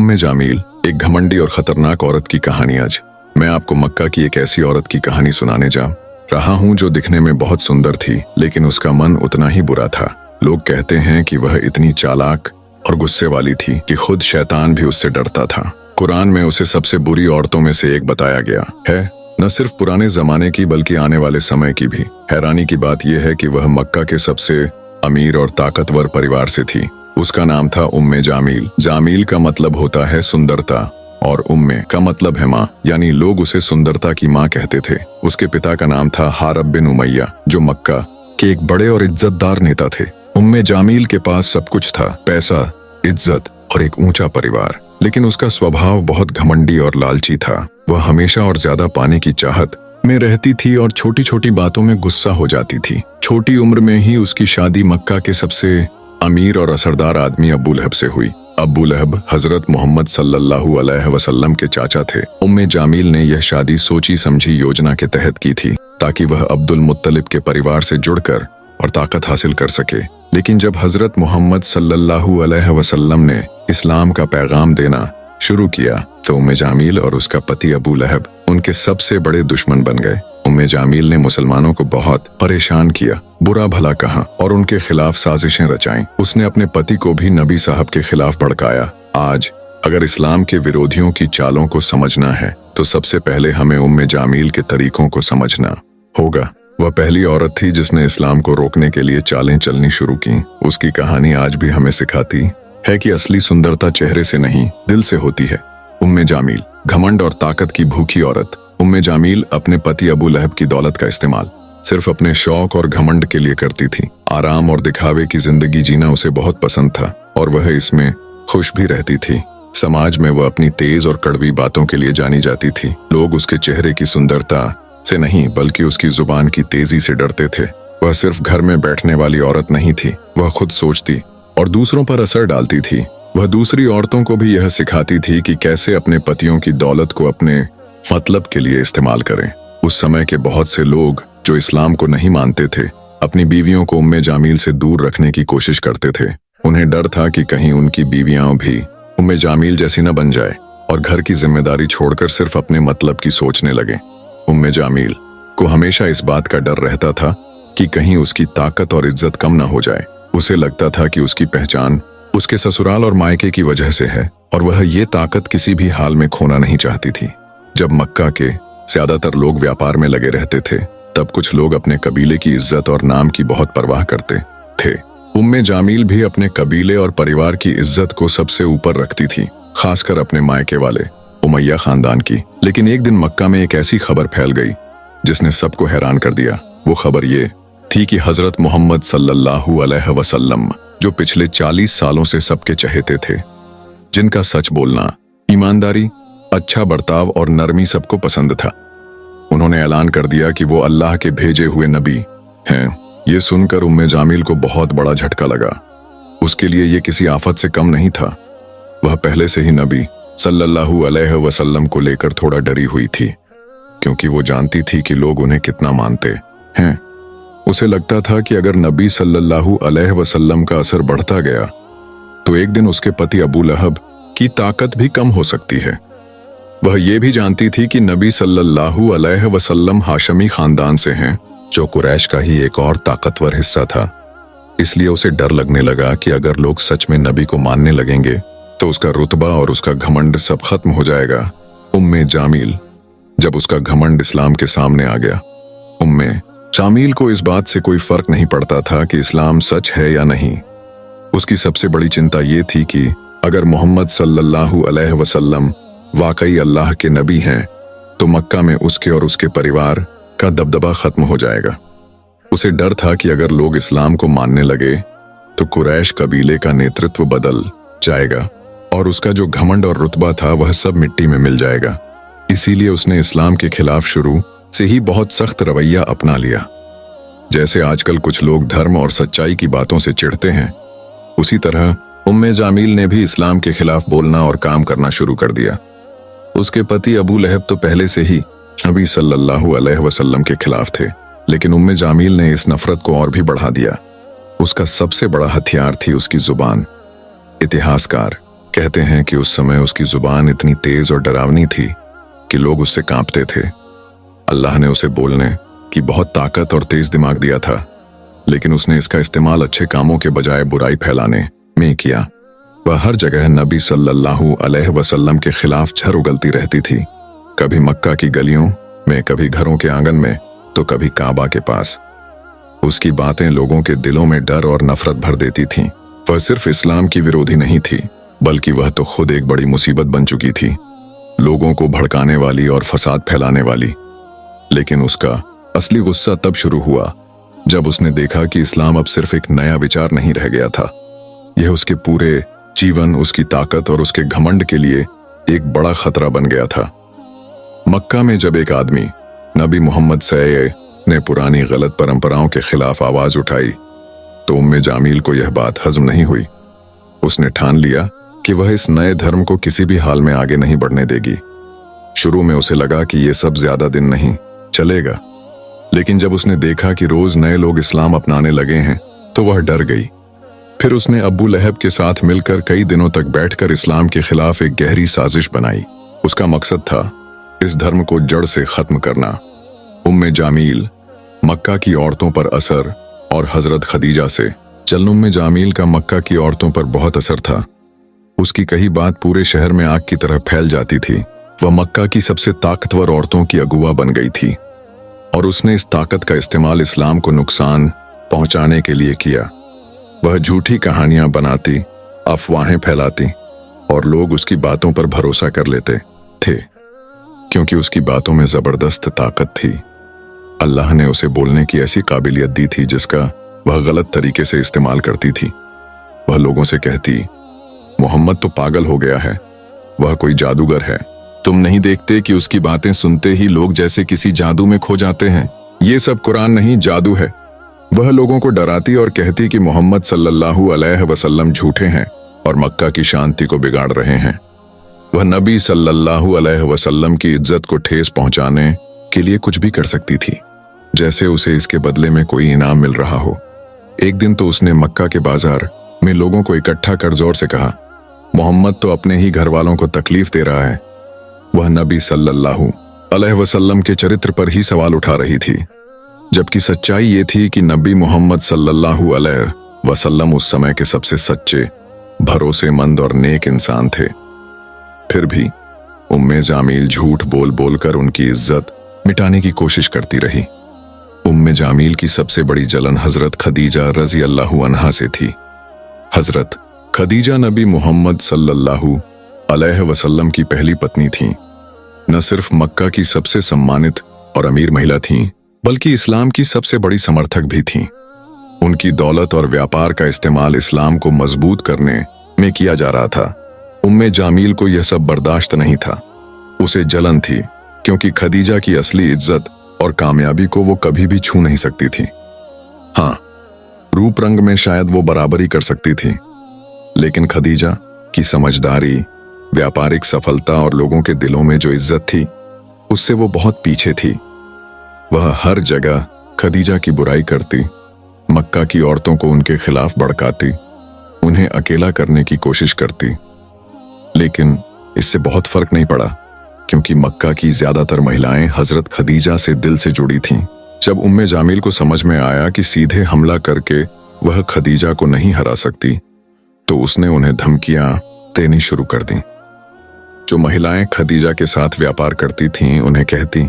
उम्मे जामील, एक घमंडी और खतरनाक औरत की कहानी। आज मैं आपको मक्का की एक ऐसी औरत की कहानी सुनाने जा रहा हूँ जो दिखने में बहुत सुंदर थी, लेकिन उसका मन उतना ही बुरा था। लोग कहते हैं कि वह इतनी चालाक और गुस्से वाली थी कि खुद शैतान भी उससे डरता था। कुरान में उसे सबसे बुरी औरतों में से एक बताया गया है, न सिर्फ पुराने जमाने की बल्कि आने वाले समय की भी। हैरानी की बात यह है कि वह मक्का के सबसे अमीर और ताकतवर परिवार से थी। उसका नाम था उम्मे जामील। जामील का मतलब होता है सुंदरता और उम्मे का मतलब है माँ, यानी लोग उसे सुंदरता की माँ कहते थे। उसके पिता का नाम था हारब बिन उमैया, जो मक्का के एक बड़े और इज्जतदार नेता थे। उम्मे जामील के पास सब कुछ था, पैसा, इज्जत और एक ऊंचा परिवार, लेकिन उसका स्वभाव बहुत घमंडी और लालची था। वह हमेशा और ज्यादा पाने की चाहत में रहती थी और छोटी छोटी बातों में गुस्सा हो जाती थी। छोटी उम्र में ही उसकी शादी मक्का के सबसे अमीर और असरदार आदमी अबू लहब से हुई। अबू लहब हजरत मोहम्मद सल्लल्लाहु अलैहि वसल्लम के चाचा थे। उम्मे जामील ने यह शादी सोची समझी योजना के तहत की थी, ताकि वह अब्दुल मुत्तलिब के परिवार से जुड़कर और ताकत हासिल कर सके। लेकिन जब हजरत मोहम्मद सल्लल्लाहु अलैहि वसल्लम ने इस्लाम का पैगाम देना शुरू किया तो उम्मे जामील और उसका पति अबू लहब उनके सबसे बड़े दुश्मन बन गए। उम्मे जामील ने मुसलमानों को बहुत परेशान किया, बुरा भला कहा और उनके खिलाफ साजिशें रचाईं। उसने अपने पति को भी नबी साहब के खिलाफ भड़काया। आज अगर इस्लाम के विरोधियों की चालों को समझना है तो सबसे पहले हमें उम्मे जामील के तरीकों को समझना होगा। वह पहली औरत थी जिसने इस्लाम को रोकने के लिए चालें चलनी शुरू की। उसकी कहानी आज भी हमें सिखाती है कि असली सुंदरता चेहरे से नहीं, दिल से होती है। उम्मे जामील, घमंड और ताकत की भूखी औरत। उम्मे जामील अपने पति अबू लहब की दौलत का इस्तेमाल सिर्फ अपने शौक और घमंड के लिए करती थी। आराम और दिखावे की जिंदगी जीना उसे बहुत पसंद था और वह इसमें खुश भी रहती थी। समाज में वह अपनी तेज और कड़वी बातों के लिए जानी जाती थी। लोग उसके चेहरे की सुंदरता से नहीं बल्कि उसकी जुबान की तेजी से डरते थे। वह सिर्फ घर में बैठने वाली औरत नहीं थी, वह खुद सोचती और दूसरों पर असर डालती थी। वह दूसरी औरतों को भी यह सिखाती थी कि कैसे अपने पतियों की दौलत को अपने मतलब के लिए इस्तेमाल करें। उस समय के बहुत से लोग जो इस्लाम को नहीं मानते थे, अपनी बीवियों को उम्मे जामील से दूर रखने की कोशिश करते थे। उन्हें डर था कि कहीं उनकी बीवियां भी उम्मे जामील जैसी न बन जाए और घर की जिम्मेदारी छोड़कर सिर्फ अपने मतलब की सोचने लगे। उम्मे जामील को हमेशा इस बात का डर रहता था कि कहीं उसकी ताकत और इज्जत कम न हो जाए। उसे लगता था कि उसकी पहचान उसके ससुराल और मायके की वजह से है और वह ये ताकत किसी भी हाल में खोना नहीं चाहती थी। जब मक्का के ज्यादातर लोग व्यापार में लगे रहते थे, तब कुछ लोग अपने कबीले की इज्जत और नाम की बहुत परवाह करते थे। उम्मे जामील भी अपने कबीले और परिवार की इज्जत को सबसे ऊपर रखती थी, खासकर अपने मायके वाले उमैया खानदान की। लेकिन एक दिन मक्का में एक ऐसी खबर फैल गई जिसने सबको हैरान कर दिया। वो खबर ये थी कि हजरत मोहम्मद सल्लल्लाहु अलैहि वसल्लम, जो पिछले 40 सालों से सबके चहेते थे, जिनका सच बोलना, ईमानदारी, अच्छा बर्ताव और नरमी सबको पसंद था, उन्होंने ऐलान कर दिया कि वो अल्लाह के भेजे हुए नबी हैं। ये सुनकर उम्मे जामील को बहुत बड़ा झटका लगा। उसके लिए ये किसी आफत से कम नहीं था। वह पहले से ही नबी सल्लल्लाहु अलैहि वसल्लम को लेकर थोड़ा डरी हुई थी, क्योंकि वो जानती थी कि लोग उन्हें कितना मानते हैं। उसे लगता था कि अगर नबी सल्लल्लाहु अलैहि वसल्लम का असर बढ़ता गया तो एक दिन उसके पति अबू लहब की ताकत भी कम हो सकती है। वह ये भी जानती थी कि नबी सल्लल्लाहु अलैहि वसल्लम हाशमी खानदान से हैं, जो कुरैश का ही एक और ताकतवर हिस्सा था। इसलिए उसे डर लगने लगा कि अगर लोग सच में नबी को मानने लगेंगे तो उसका रुतबा और उसका घमंड सब खत्म हो जाएगा। उम्मे जामील, जब उसका घमंड इस्लाम के सामने आ गया, उम्मे जामील को इस बात से कोई फर्क नहीं पड़ता था कि इस्लाम सच है या नहीं। उसकी सबसे बड़ी चिंता ये थी कि अगर मोहम्मद सल्लल्लाहु अलैहि वसल्लम वाकई अल्लाह के नबी हैं तो मक्का में उसके और उसके परिवार का दबदबा खत्म हो जाएगा। उसे डर था कि अगर लोग इस्लाम को मानने लगे तो कुरैश कबीले का नेतृत्व बदल जाएगा और उसका जो घमंड और रुतबा था वह सब मिट्टी में मिल जाएगा। इसीलिए उसने इस्लाम के खिलाफ शुरू से ही बहुत सख्त रवैया अपना लिया। जैसे आजकल कुछ लोग धर्म और सच्चाई की बातों से चिढ़ते हैं, उसी तरह उम्मे जामील ने भी इस्लाम के खिलाफ बोलना और काम करना शुरू कर दिया। उसके पति अबू लहब तो पहले से ही नबी सल्लल्लाहु अलैहि वसल्लम के खिलाफ थे, लेकिन उम्मे जामील ने इस नफरत को और भी बढ़ा दिया। उसका सबसे बड़ा हथियार थी उसकी जुबान। इतिहासकार कहते हैं कि उस समय उसकी जुबान इतनी तेज और डरावनी थी कि लोग उससे कांपते थे। अल्लाह ने उसे बोलने की बहुत ताकत और तेज दिमाग दिया था, लेकिन उसने इसका इस्तेमाल अच्छे कामों के बजाय बुराई फैलाने में किया। वह हर जगह नबी सल्लल्लाहु अलैहि वसल्लम के खिलाफ झर उगलती रहती थी, कभी मक्का की गलियों में, कभी घरों के आंगन में, तो कभी काबा के पास। उसकी बातें लोगों के दिलों में डर और नफरत भर देती थीं। वह सिर्फ इस्लाम की विरोधी नहीं थी, बल्कि वह तो खुद एक बड़ी मुसीबत बन चुकी थी, लोगों को भड़काने वाली और फसाद फैलाने वाली। लेकिन उसका असली गुस्सा तब शुरू हुआ जब उसने देखा कि इस्लाम अब सिर्फ एक नया विचार नहीं रह गया था, यह उसके पूरे जीवन, उसकी ताकत और उसके घमंड के लिए एक बड़ा खतरा बन गया था। मक्का में जब एक आदमी नबी मोहम्मद सल्लल्लाहु ने पुरानी गलत परंपराओं के खिलाफ आवाज उठाई, तो उम्मे जामील को यह बात हजम नहीं हुई। उसने ठान लिया कि वह इस नए धर्म को किसी भी हाल में आगे नहीं बढ़ने देगी। शुरू में उसे लगा कि यह सब ज्यादा दिन नहीं चलेगा, लेकिन जब उसने देखा कि रोज नए लोग इस्लाम अपनाने लगे हैं, तो वह डर गई। फिर उसने अब्बू लहब के साथ मिलकर कई दिनों तक बैठकर इस्लाम के खिलाफ एक गहरी साजिश बनाई। उसका मकसद था इस धर्म को जड़ से खत्म करना। उम्मे जामील, मक्का की औरतों पर असर और हजरत खदीजा से चलन। उम्मे जामील का मक्का की औरतों पर बहुत असर था। उसकी कही बात पूरे शहर में आग की तरह फैल जाती थी। वह मक्का की सबसे ताकतवर औरतों की अगुवा बन गई थी और उसने इस ताकत का इस्तेमाल इस्लाम को नुकसान पहुंचाने के लिए किया। वह झूठी कहानियां बनाती, अफवाहें फैलाती और लोग उसकी बातों पर भरोसा कर लेते थे, क्योंकि उसकी बातों में जबरदस्त ताकत थी। अल्लाह ने उसे बोलने की ऐसी काबिलियत दी थी जिसका वह गलत तरीके से इस्तेमाल करती थी। वह लोगों से कहती, मोहम्मद तो पागल हो गया है, वह कोई जादूगर है। तुम नहीं देखते कि उसकी बातें सुनते ही लोग जैसे किसी जादू में खो जाते हैं? ये सब कुरान नहीं, जादू है। वह लोगों को डराती और कहती कि मोहम्मद सल्लल्लाहु अलैहि वसल्लम झूठे हैं और मक्का की शांति को बिगाड़ रहे हैं। वह नबी सल्लल्लाहु अलैहि वसल्लम की इज्जत को ठेस पहुंचाने के लिए कुछ भी कर सकती थी, जैसे उसे इसके बदले में कोई इनाम मिल रहा हो। एक दिन तो उसने मक्का के बाजार में लोगों को इकट्ठा कर जोर से कहा, मोहम्मद तो अपने ही घर वालों को तकलीफ दे रहा है। वह नबी सल्लल्लाहु अलैहि वसल्लम के चरित्र पर ही सवाल उठा रही थी, जबकि सच्चाई ये थी कि नबी मोहम्मद सल्लल्लाहु अलैहि वसल्लम उस समय के सबसे सच्चे, भरोसेमंद और नेक इंसान थे। फिर भी उम्मे जामील झूठ बोल बोलकर उनकी इज्जत मिटाने की कोशिश करती रही। उम्मे जामील की सबसे बड़ी जलन हजरत खदीजा रजी अल्लाहु अन्हा से थी। हजरत खदीजा नबी मोहम्मद सल्लल्लाहु अलैहि वसल्लम की पहली पत्नी थीं। न सिर्फ मक्का की सबसे सम्मानित और अमीर महिला थीं, बल्कि इस्लाम की सबसे बड़ी समर्थक भी थीं। उनकी दौलत और व्यापार का इस्तेमाल इस्लाम को मजबूत करने में किया जा रहा था। उम्मे जामील को यह सब बर्दाश्त नहीं था। उसे जलन थी, क्योंकि खदीजा की असली इज्जत और कामयाबी को वो कभी भी छू नहीं सकती थी। हाँ, रूप रंग में शायद वो बराबरी कर सकती थी, लेकिन खदीजा की समझदारी, व्यापारिक सफलता और लोगों के दिलों में जो इज्जत थी, उससे वो बहुत पीछे थी। वह हर जगह खदीजा की बुराई करती, मक्का की औरतों को उनके खिलाफ भड़काती, उन्हें अकेला करने की कोशिश करती। लेकिन इससे बहुत फर्क नहीं पड़ा, क्योंकि मक्का की ज्यादातर महिलाएं हजरत खदीजा से दिल से जुड़ी थीं। जब उम्मे जामील को समझ में आया कि सीधे हमला करके वह खदीजा को नहीं हरा सकती, तो उसने उन्हें धमकियां देनी शुरू कर दी। जो महिलाएं खदीजा के साथ व्यापार करती थीं, उन्हें कहती,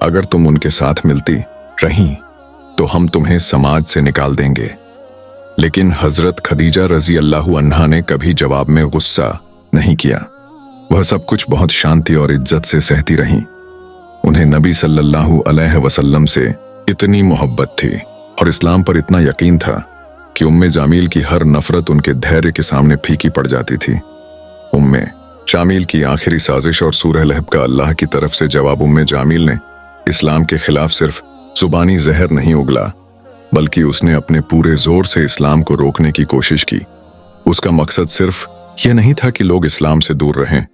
अगर तुम उनके साथ मिलती रही तो हम तुम्हें समाज से निकाल देंगे। लेकिन हजरत खदीजा रजी अल्लाहु अन्हा ने कभी जवाब में गुस्सा नहीं किया। वह सब कुछ बहुत शांति और इज्जत से सहती रहीं। उन्हें नबी सल्लल्लाहु अलैहि वसल्लम से इतनी मोहब्बत थी और इस्लाम पर इतना यकीन था कि उम्मे जामील की हर नफरत उनके धैर्य के सामने फीकी पड़ जाती थी। उम्मे जामील की आखिरी साजिश और सूरह लहब का अल्लाह की तरफ से जवाब। उम्मे जामील ने इस्लाम के खिलाफ सिर्फ जुबानी जहर नहीं उगला, बल्कि उसने अपने पूरे जोर से इस्लाम को रोकने की कोशिश की। उसका मकसद सिर्फ यह नहीं था कि लोग इस्लाम से दूर रहें।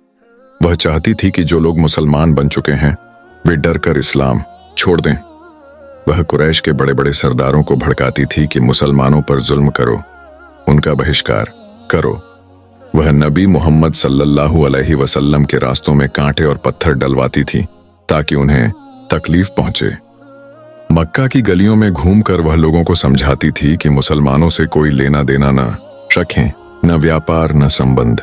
वह चाहती थी कि जो लोग मुसलमान बन चुके हैं वे डर कर इस्लाम छोड़ दें। वह कुरैश के बड़े बड़े सरदारों को भड़काती थी कि मुसलमानों पर जुल्म करो, उनका बहिष्कार करो, वह नबी मोहम्मद सल्लल्लाहु अलैहि वसल्लम के रास्तों में कांटे और पत्थर डलवाती थी ताकि उन्हें तकलीफ पहुंचे। मक्का की गलियों में घूमकर वह लोगों को समझाती थी कि मुसलमानों से कोई लेना देना न रखें, न व्यापार न संबंध।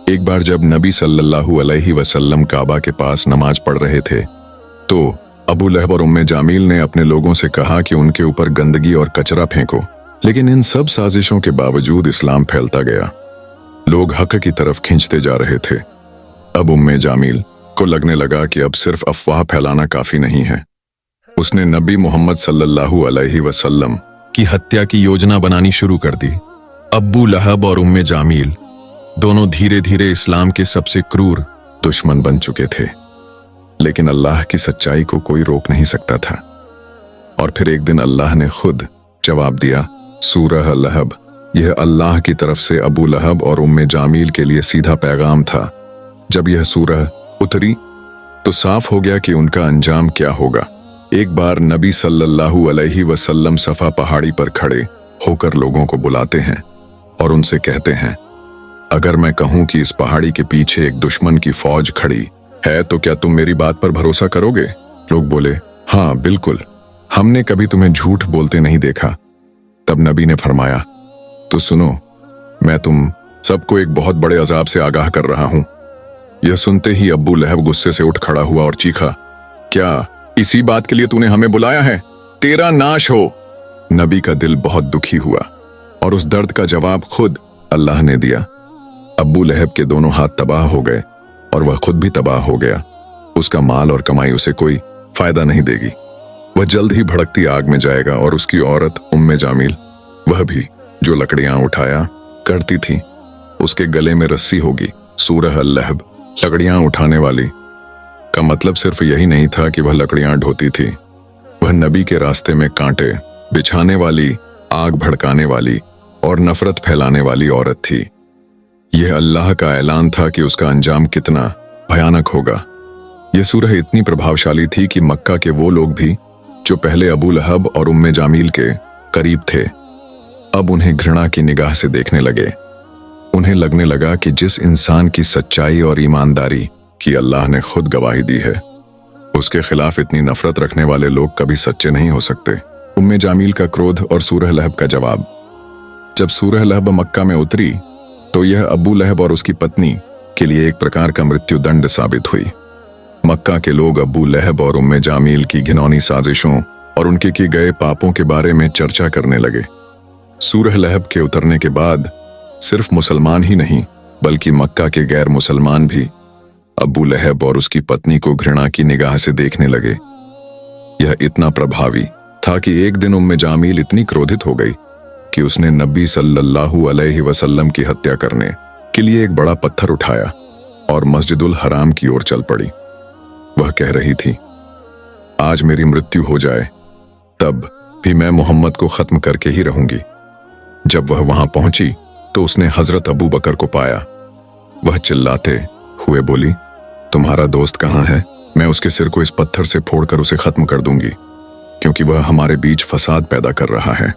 एक बार जब नबी सल्लल्लाहु अलैहि वसल्लम काबा के पास नमाज पढ़ रहे थे तो अबू लहब और उम्मे जामील ने अपने लोगों से कहा कि उनके ऊपर गंदगी और कचरा फेंको, लेकिन इन सब साजिशों के बावजूद इस्लाम फैलता गया। लोग हक की तरफ खींचते जा रहे थे। अब उम्मे जामील को लगने लगा कि अब सिर्फ अफवाह फैलाना काफी नहीं है। उसने नबी मोहम्मद सल्लल्लाहु अलैहि वसल्लम की हत्या की योजना बनानी शुरू कर दी। अबू लहब और उम्मे जामील दोनों धीरे धीरे इस्लाम के सबसे क्रूर दुश्मन बन चुके थे, लेकिन अल्लाह की सच्चाई को कोई रोक नहीं सकता था। और फिर एक दिन अल्लाह ने खुद जवाब दिया। सूरह लहब, यह अल्लाह की तरफ से अबू लहब और उम्मे जामील के लिए सीधा पैगाम था। जब यह सूरह उतरी तो साफ हो गया कि उनका अंजाम क्या होगा। एक बार नबी सल्लल्लाहु अलैहि वसल्लम सफा पहाड़ी पर खड़े होकर लोगों को बुलाते हैं और उनसे कहते हैं, अगर मैं कहूं कि इस पहाड़ी के पीछे एक दुश्मन की फौज खड़ी है तो क्या तुम मेरी बात पर भरोसा करोगे? लोग बोले, हाँ बिल्कुल, हमने कभी तुम्हें झूठ बोलते नहीं देखा। तब नबी ने फरमाया, तो सुनो, मैं तुम सबको एक बहुत बड़े अजाब से आगाह कर रहा हूं। यह सुनते ही अब्बू लहब गुस्से से उठ खड़ा हुआ और चीखा, क्या इसी बात के लिए तूने हमें बुलाया है? तेरा नाश हो। नबी का दिल बहुत दुखी हुआ और उस दर्द का जवाब खुद अल्लाह ने दिया। अब्बू लहब के दोनों हाथ तबाह हो गए और वह खुद भी तबाह हो गया। उसका माल और कमाई उसे कोई फायदा नहीं देगी। वह जल्द ही भड़कती आग में जाएगा और उसकी औरत उम्मे जामील, वह भी जो लकड़ियां उठाया करती थी, उसके गले में रस्सी होगी। सूरह अल-लहब, लकड़ियां उठाने वाली का मतलब सिर्फ यही नहीं था कि वह लकड़ियां ढोती थी। वह नबी के रास्ते में कांटे बिछाने वाली, आग भड़काने वाली और नफरत फैलाने वाली औरत थी। यह अल्लाह का ऐलान था कि उसका अंजाम कितना भयानक होगा। यह सूरह इतनी प्रभावशाली थी कि मक्का के वो लोग भी जो पहले अबू लहब और उम्मे जामील के करीब थे, अब उन्हें घृणा की निगाह से देखने लगे। उन्हें लगने लगा कि जिस इंसान की सच्चाई और ईमानदारी की अल्लाह ने खुद गवाही दी है, उसके खिलाफ इतनी नफरत रखने वाले लोग कभी सच्चे नहीं हो सकते। उम्मे जामील का क्रोध और सूरह लहब का जवाब। जब सूरह लहब मक्का में उतरी तो यह अबू लहब और उसकी पत्नी के लिए एक प्रकार का मृत्युदंड साबित हुई। मक्का के लोग अबू लहब और उम्मे जामील की घिनौनी साजिशों और उनके किए गए पापों के बारे में चर्चा करने लगे। सूरह लहब के उतरने के बाद सिर्फ मुसलमान ही नहीं बल्कि मक्का के गैर मुसलमान भी अबू लहब और उसकी पत्नी को घृणा की निगाह से देखने लगे। यह इतना प्रभावी था कि एक दिन उम्मे जामील इतनी क्रोधित हो गई कि उसने नबी सल्लल्लाहु अलैहि वसल्लम की हत्या करने के लिए एक बड़ा पत्थर उठाया और मस्जिदुल हराम की ओर चल पड़ी। वह कह रही थी, आज मेरी मृत्यु हो जाए तब भी मैं मोहम्मद को खत्म करके ही रहूंगी। जब वह वहां पहुंची तो उसने हजरत अबू बकर को पाया। वह चिल्लाते हुए बोली, तुम्हारा दोस्त कहाँ है? मैं उसके सिर को इस पत्थर से फोड़कर उसे खत्म कर दूंगी, क्योंकि वह हमारे बीच फसाद पैदा कर रहा है।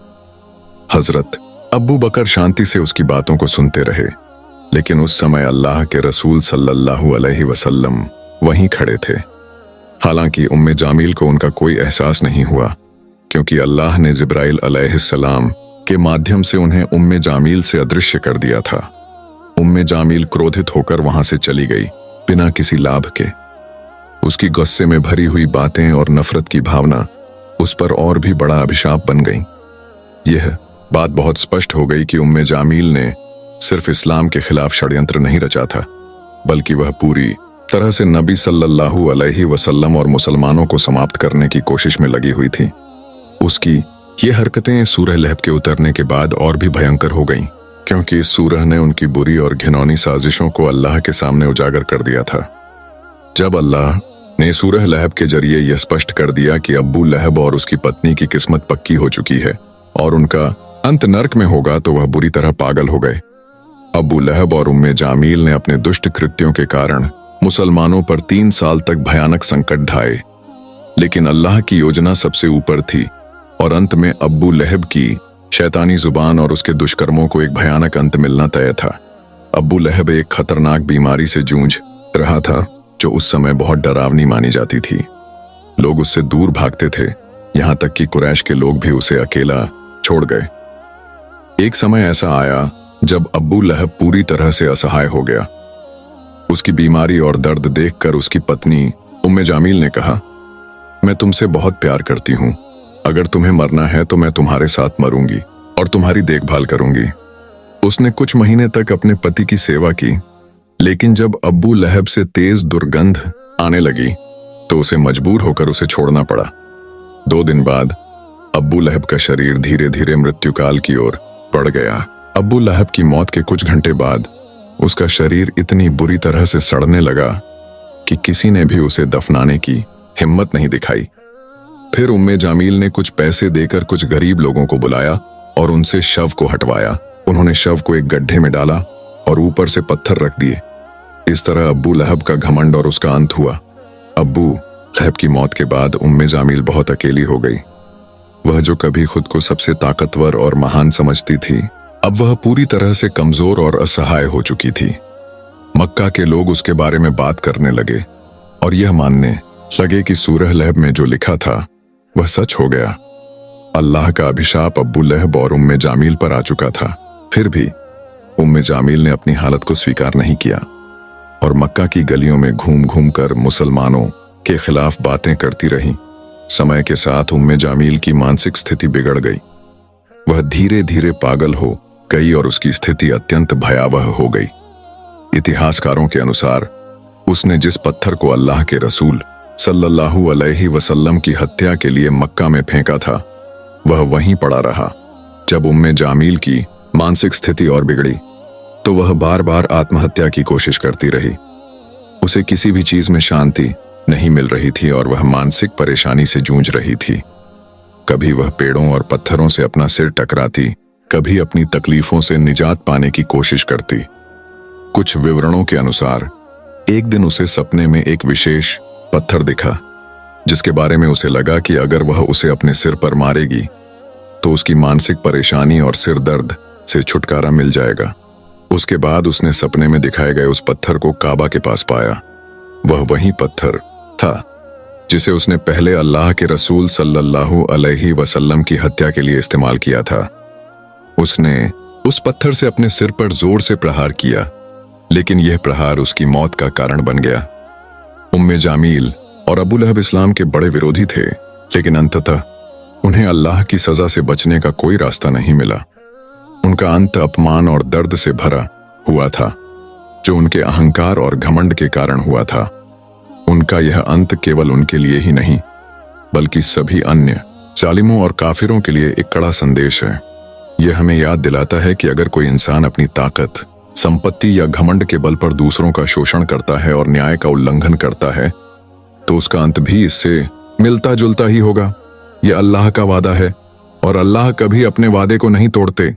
हजरत अबू बकर शांति से उसकी बातों को सुनते रहे, लेकिन उस समय अल्लाह के रसूल सल्लल्लाहु अलैहि वसल्लम वहीं खड़े थे। हालांकि उम्मे जामील को उनका कोई एहसास नहीं हुआ, क्योंकि अल्लाह ने जिब्राइल अलैहिस्सलाम के माध्यम से उन्हें उम्मे जामील से अदृश्य कर दिया था। उम्मे जामील क्रोधित होकर वहां से चली गई बिना किसी लाभ के। उसकी गुस्से में भरी हुई बातें और नफरत की भावना उस पर और भी बड़ा अभिशाप बन गई। यह बात बहुत स्पष्ट हो गई कि उम्मे जामील ने सिर्फ इस्लाम के खिलाफ षड्यंत्र नहीं रचा था, बल्कि वह पूरी तरह से नबी सल्लल्लाहु अलैहि वसल्लम और मुसलमानों को समाप्त करने की कोशिश में लगी हुई थी। उसकी ये हरकतें सूरह लहब के उतरने के बाद और भी भयंकर हो गईं, क्योंकि इस सूरह ने उनकी बुरी और घिनौनी साजिशों को अल्लाह के सामने उजागर कर दिया था। जब अल्लाह ने सूरह लहब के जरिए यह स्पष्ट कर दिया कि अब्बू लहब और उसकी पत्नी की किस्मत पक्की हो चुकी है और उनका अंत नर्क में होगा, तो वह बुरी तरह पागल हो गए। अब्बू लहब और उम्मे जामील ने अपने दुष्ट कृत्यों के कारण मुसलमानों पर 3 साल तक भयानक संकट ढाए, लेकिन अल्लाह की योजना सबसे ऊपर थी और अंत में अब्बू लहब की शैतानी जुबान और उसके दुष्कर्मों को एक भयानक अंत मिलना तय था। अब्बू लहब एक खतरनाक बीमारी से जूझ रहा था जो उस समय बहुत डरावनी मानी जाती थी। लोग उससे दूर भागते थे, यहां तक कि कुरैश के लोग भी उसे अकेला छोड़ गए। एक समय ऐसा आया जब अब्बू लहब पूरी तरह से असहाय हो गया। उसकी बीमारी और दर्द देखकर उसकी पत्नी उम्मे जामील ने कहा, मैं तुमसे बहुत प्यार करती हूं, अगर तुम्हें मरना है तो मैं तुम्हारे साथ मरूंगी और तुम्हारी देखभाल करूंगी। उसने कुछ महीने तक अपने पति की सेवा की, लेकिन जब अब्बू लहब से तेज दुर्गंध आने लगी तो उसे मजबूर होकर उसे छोड़ना पड़ा। 2 दिन बाद अब्बू लहब का शरीर धीरे धीरे मृत्युकाल की ओर बढ़ गया। अब्बू लहब की मौत के कुछ घंटे बाद उसका शरीर इतनी बुरी तरह से सड़ने लगा कि किसी ने भी उसे दफनाने की हिम्मत नहीं दिखाई। फिर उम्मे जामील ने कुछ पैसे देकर कुछ गरीब लोगों को बुलाया और उनसे शव को हटवाया। उन्होंने शव को एक गड्ढे में डाला और ऊपर से पत्थर रख दिए। इस तरह अब्बू लहब का घमंड और उसका अंत हुआ। अब्बू लहब की मौत के बाद उम्मे जामील बहुत अकेली हो गई। वह जो कभी खुद को सबसे ताकतवर और महान समझती थी, अब वह पूरी तरह से कमजोर और असहाय हो चुकी थी। मक्का के लोग उसके बारे में बात करने लगे और यह मानने लगे कि सूरह लहब में जो लिखा था वह सच हो गया। अल्लाह का अभिशाप अब्बू लहब और उम्मे जामील पर आ चुका था। फिर भी उम्मे जामील ने अपनी हालत को स्वीकार नहीं किया और मक्का की गलियों में घूम घूम कर मुसलमानों के खिलाफ बातें करती रही। समय के साथ उम्मे जामील की मानसिक स्थिति बिगड़ गई। वह धीरे धीरे पागल हो गई और उसकी स्थिति अत्यंत भयावह हो गई। इतिहासकारों के अनुसार उसने जिस पत्थर को अल्लाह के रसूल सल्लल्लाहु अलैहि वसल्लम की हत्या के लिए मक्का में फेंका था, वह वहीं पड़ा रहा। जब उम्मे जामील की मानसिक स्थिति और बिगड़ी तो वह बार बार आत्महत्या की कोशिश करती रही। उसे किसी भी चीज में शांति नहीं मिल रही थी और वह मानसिक परेशानी से जूझ रही थी। कभी वह पेड़ों और पत्थरों से अपना सिर टकराती, कभी अपनी तकलीफों से निजात पाने की कोशिश करती। कुछ विवरणों के अनुसार एक दिन उसे सपने में एक विशेष पत्थर दिखा जिसके बारे में उसे लगा कि अगर वह उसे अपने सिर पर मारेगी तो उसकी मानसिक परेशानी और सिर दर्द से छुटकारा मिल जाएगा। उसके बाद उसने सपने में दिखाए गए उस पत्थर को काबा के पास पाया। वह वही पत्थर था जिसे उसने पहले अल्लाह के रसूल सल्लल्लाहु अलैहि वसल्लम की हत्या के लिए इस्तेमाल किया था। उसने उस पत्थर से अपने सिर पर जोर से प्रहार किया, लेकिन यह प्रहार उसकी मौत का कारण बन गया। उम्मे जामील और अबू लहब इस्लाम के बड़े विरोधी थे, लेकिन अंततः उन्हें अल्लाह की सजा से बचने का कोई रास्ता नहीं मिला। उनका अंत अपमान और दर्द से भरा हुआ था, जो उनके अहंकार और घमंड के कारण हुआ था। उनका यह अंत केवल उनके लिए ही नहीं, बल्कि सभी अन्य जालिमों और काफिरों के लिए एक कड़ा संदेश है। यह हमें याद दिलाता है कि अगर कोई इंसान अपनी ताकत, संपत्ति या घमंड के बल पर दूसरों का शोषण करता है और न्याय का उल्लंघन करता है, तो उसका अंत भी इससे मिलता जुलता ही होगा। यह अल्लाह का वादा है और अल्लाह कभी अपने वादे को नहीं तोड़ते।